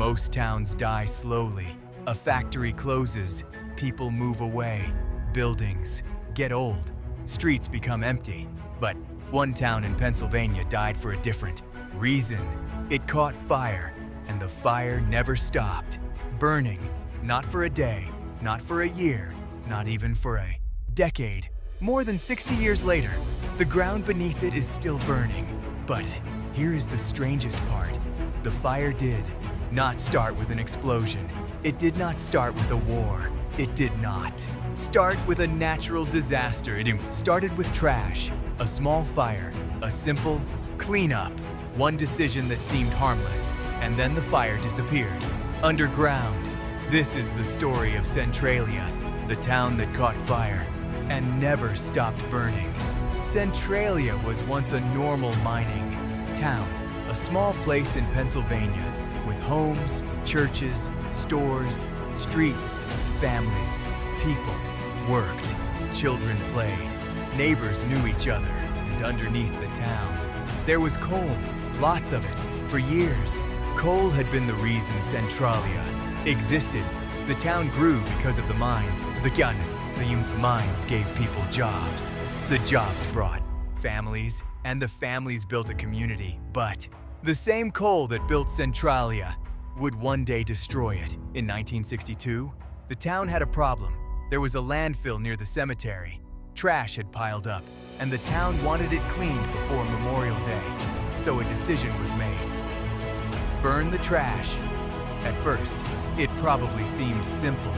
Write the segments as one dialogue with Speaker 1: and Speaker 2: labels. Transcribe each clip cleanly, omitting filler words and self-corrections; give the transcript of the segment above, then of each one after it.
Speaker 1: Most towns die slowly. A factory closes, people move away, buildings get old, streets become empty. But one town in Pennsylvania died for a different reason. It caught fire, and the fire never stopped. Burning, not for a day, not for a year, not even for a decade. More than 60 years later, the ground beneath it is still burning. But here is the strangest part. The fire did not start with an explosion. It did not start with a war. It did not start with a natural disaster. It started with trash, a small fire, a simple cleanup. One decision that seemed harmless, and then the fire disappeared. Underground. This is the story of Centralia, the town that caught fire and never stopped burning. Centralia was once a normal mining town, a small place in Pennsylvania with homes, churches, stores, streets, families. People worked, children played, neighbors knew each other, and underneath the town, there was coal, lots of it, for years. Coal had been the reason Centralia existed. The town grew because of the mines. The mines gave people jobs. The jobs brought families, and the families built a community. But the same coal that built Centralia would one day destroy it. In 1962, the town had a problem. There was a landfill near the cemetery. Trash had piled up, and the town wanted it cleaned before Memorial Day. So a decision was made. Burn the trash. At first, it probably seemed simple,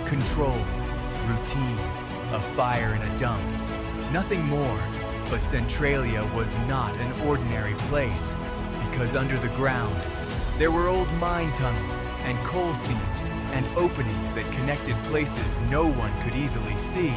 Speaker 1: controlled, routine, a fire in a dump. Nothing more, but Centralia was not an ordinary place, because under the ground, there were old mine tunnels and coal seams and openings that connected places no one could easily see.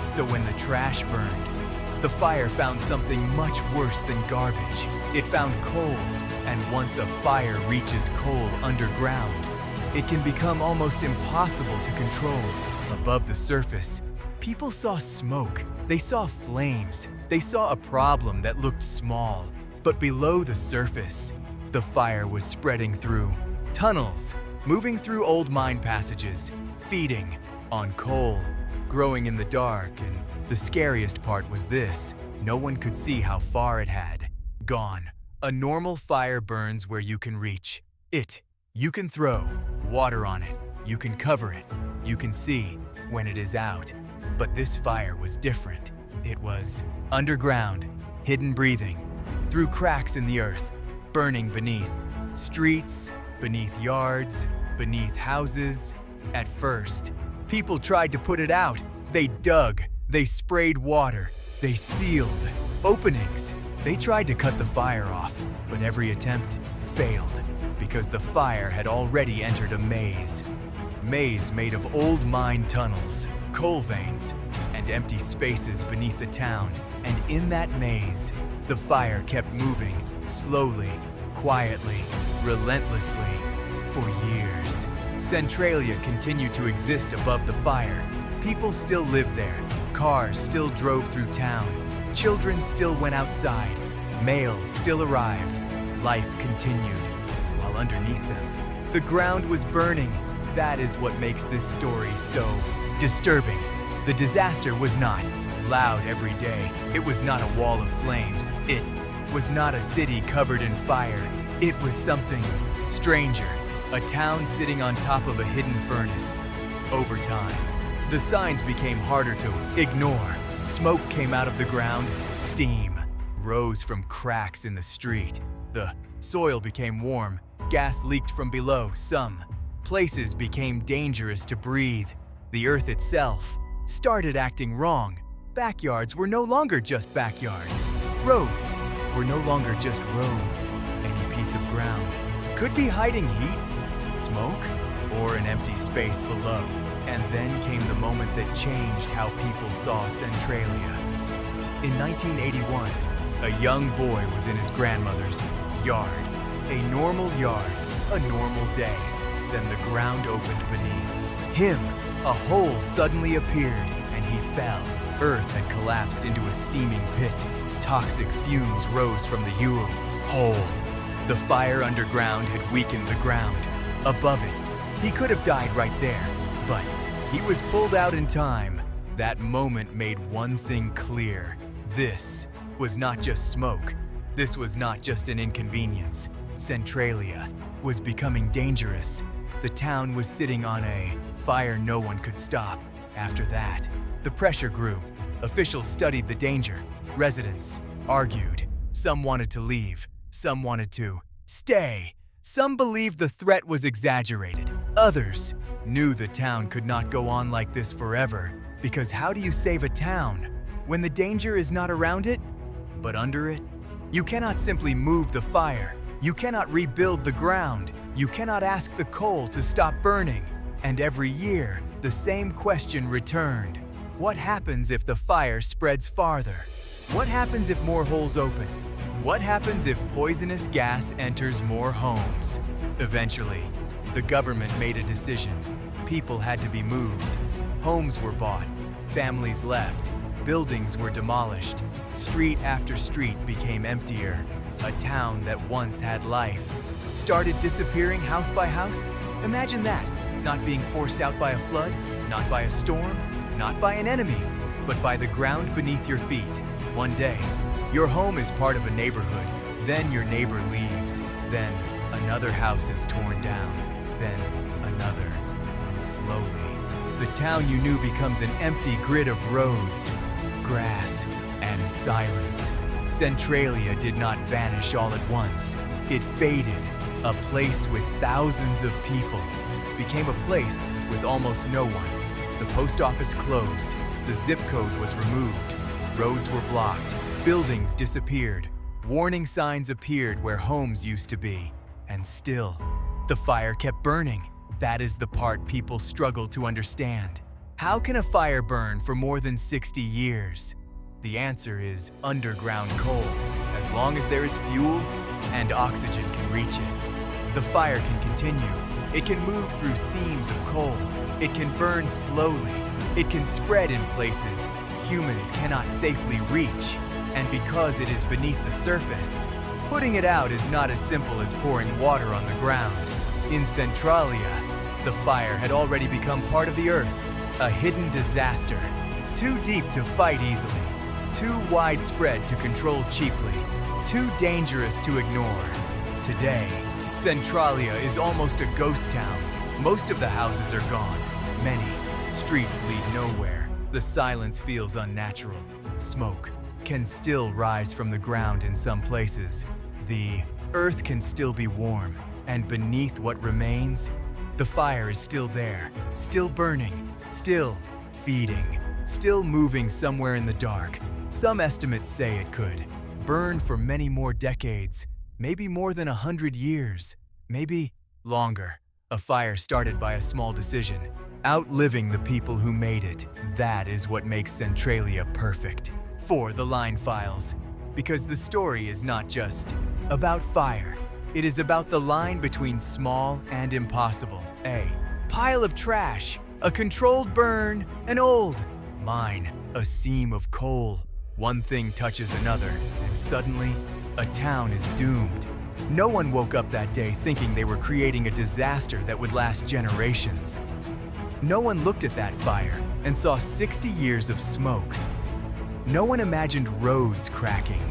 Speaker 1: So when the trash burned, the fire found something much worse than garbage. It found coal, and once a fire reaches coal underground, it can become almost impossible to control. Above the surface, people saw smoke, they saw flames, they saw a problem that looked small. But below the surface, the fire was spreading through tunnels, moving through old mine passages, feeding on coal, growing in the dark, and the scariest part was this: no one could see how far it had gone. A normal fire burns where you can reach it. You can throw water on it, you can cover it, you can see when it is out. But this fire was different. It was underground, hidden, breathing, through cracks in the earth, burning beneath streets, beneath yards, beneath houses. At first, people tried to put it out. They dug, they sprayed water, they sealed openings. They tried to cut the fire off, but every attempt failed because the fire had already entered a maze. Maze made of old mine tunnels, coal veins, and empty spaces beneath the town. And in that maze, the fire kept moving, slowly, quietly, relentlessly, for years. Centralia continued to exist above the fire. People still lived there. Cars still drove through town. Children still went outside. Mail still arrived. Life continued. While underneath them, the ground was burning. That is what makes this story so disturbing. The disaster was not loud every day. It was not a wall of flames. It was not a city covered in fire. It was something stranger. A town sitting on top of a hidden furnace. Over time, the signs became harder to ignore. Smoke came out of the ground. Steam rose from cracks in the street. The soil became warm. Gas leaked from below. Some places became dangerous to breathe. The earth itself started acting wrong. Backyards were no longer just backyards. Roads were no longer just roads. Any piece of ground could be hiding heat, smoke, or an empty space below. And then came the moment that changed how people saw Centralia. In 1981, a young boy was in his grandmother's yard. A normal yard, a normal day. Then the ground opened beneath him. A hole suddenly appeared, and he fell. Earth had collapsed into a steaming pit. Toxic fumes rose from the hole. The fire underground had weakened the ground. above it. He could have died right there, but he was pulled out in time. That moment made one thing clear. This was not just smoke. This was not just an inconvenience. Centralia was becoming dangerous. The town was sitting on a fire no one could stop. After that, the pressure grew. Officials studied the danger. Residents argued. Some wanted to leave. Some wanted to stay. Some believed the threat was exaggerated. Others knew the town could not go on like this forever, because how do you save a town when the danger is not around it, but under it? You cannot simply move the fire. You cannot rebuild the ground. You cannot ask the coal to stop burning. And every year, the same question returned. What happens if the fire spreads farther? What happens if more holes open? What happens if poisonous gas enters more homes? Eventually, the government made a decision. People had to be moved. Homes were bought. Families left. Buildings were demolished. Street after street became emptier. A town that once had life started disappearing house by house. Imagine that, not being forced out by a flood, not by a storm, not by an enemy, but by the ground beneath your feet. One day, your home is part of a neighborhood. Then your neighbor leaves. Then another house is torn down. Then another. And slowly, the town you knew becomes an empty grid of roads, grass, and silence. Centralia did not vanish all at once. It faded. A place with thousands of people became a place with almost no one. The post office closed. The zip code was removed. Roads were blocked. Buildings disappeared. Warning signs appeared where homes used to be. And still, the fire kept burning. That is the part people struggle to understand. How can a fire burn for more than 60 years? The answer is underground coal. As long as there is fuel and oxygen can reach it, the fire can continue. It can move through seams of coal. It can burn slowly. It can spread in places humans cannot safely reach. And because it is beneath the surface, putting it out is not as simple as pouring water on the ground. In Centralia, the fire had already become part of the earth, a hidden disaster, too deep to fight easily, too widespread to control cheaply, too dangerous to ignore. Today, Centralia is almost a ghost town. Most of the houses are gone. Many streets lead nowhere. The silence feels unnatural. Smoke can still rise from the ground in some places. The earth can still be warm, and beneath what remains, the fire is still there, still burning, still feeding, still moving somewhere in the dark. Some estimates say it could burn for many more decades, maybe more than 100 years, maybe longer. A fire started by a small decision, outliving the people who made it. That is what makes Centralia perfect. For the Line Files, because the story is not just about fire. It is about the line between small and impossible. A pile of trash, a controlled burn, an old mine, a seam of coal. One thing touches another, and suddenly, a town is doomed. No one woke up that day thinking they were creating a disaster that would last generations. No one looked at that fire and saw 60 years of smoke. No one imagined roads cracking,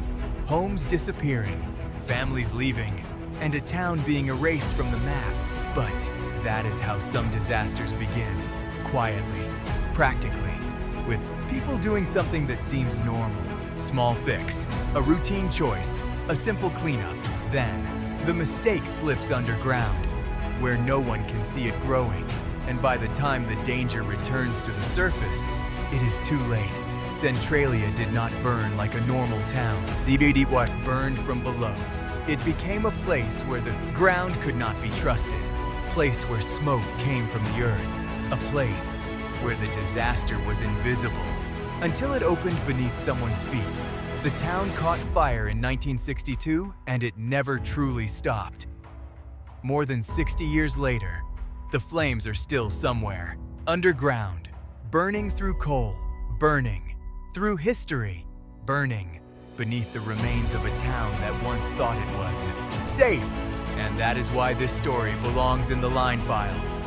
Speaker 1: homes disappearing, families leaving, and a town being erased from the map. But that is how some disasters begin, quietly, practically, with people doing something that seems normal. Small fix, a routine choice, a simple cleanup. Then, the mistake slips underground, where no one can see it growing. And by the time the danger returns to the surface, it is too late. Centralia did not burn like a normal town. What burned from below. It became a place where the ground could not be trusted, a place where smoke came from the earth, a place where the disaster was invisible, until it opened beneath someone's feet. The town caught fire in 1962, and it never truly stopped. More than 60 years later, the flames are still somewhere, underground, burning through coal, burning through history, burning beneath the remains of a town that once thought it was safe. And that is why this story belongs in the line files.